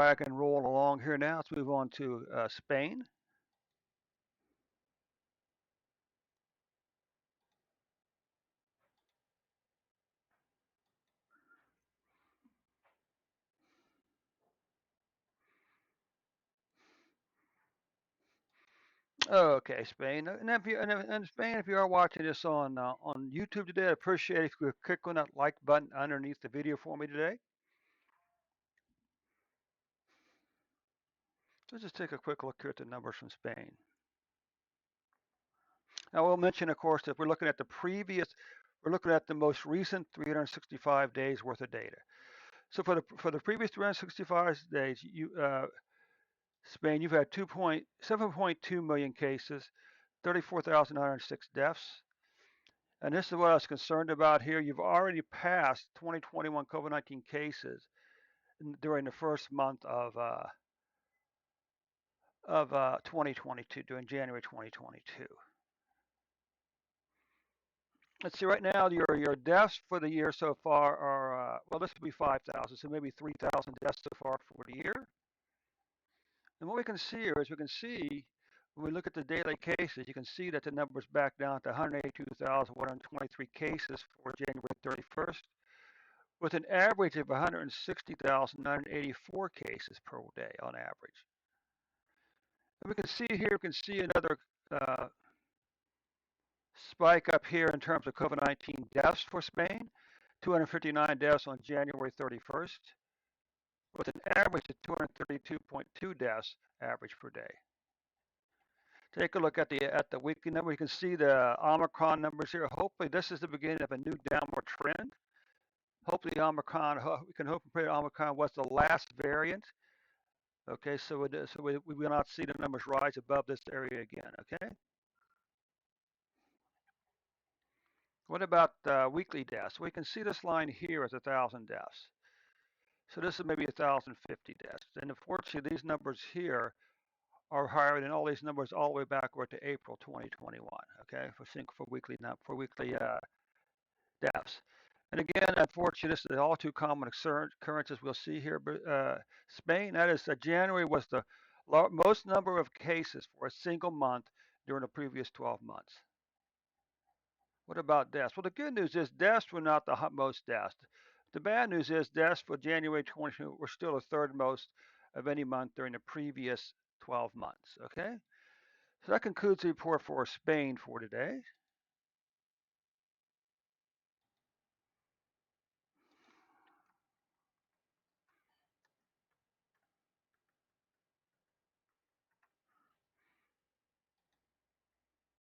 wagon roll along here now. Let's move on to Spain. Okay, Spain. And Spain, if you are watching this on YouTube today, I'd appreciate if you could click on that like button underneath the video for me today. Let's just take a quick look here at the numbers from Spain. Now, we'll mention, of course, that we're looking at the most recent 365 days worth of data. So for the previous 365 days, Spain, you've had 7.2 million cases, 34,906 deaths. And this is what I was concerned about here. You've already passed 2021 COVID-19 cases during the first month of 2022, during January 2022. Let's see. Right now, your deaths for the year so far are well, this will be 5,000, so maybe 3,000 deaths so far for the year. And what we can see here is we can see when we look at the daily cases, you can see that the numbers back down to 182,123 cases for January 31st, with an average of 160,984 cases per day on average. And we can see here, we can see another spike up here in terms of COVID-19 deaths for Spain, 259 deaths on January 31st, with an average of 232.2 deaths average per day. Take a look at the weekly number. You can see the Omicron numbers here. Hopefully, this is the beginning of a new downward trend. Hopefully, we can hope and pray Omicron was the last variant. Okay, so we will not see the numbers rise above this area again. Okay. What about weekly deaths? We can see this line here as 1,000 deaths. So this is maybe 1,050 deaths. And unfortunately, these numbers here are higher than all these numbers all the way backward to April 2021. Okay, for weekly deaths. And again, unfortunately, this is all too common occurrences we'll see here. But Spain, that is, January was the most number of cases for a single month during the previous 12 months. What about deaths? Well, the good news is deaths were not the most deaths. The bad news is deaths for January 2022 were still the third most of any month during the previous 12 months. Okay, so that concludes the report for Spain for today.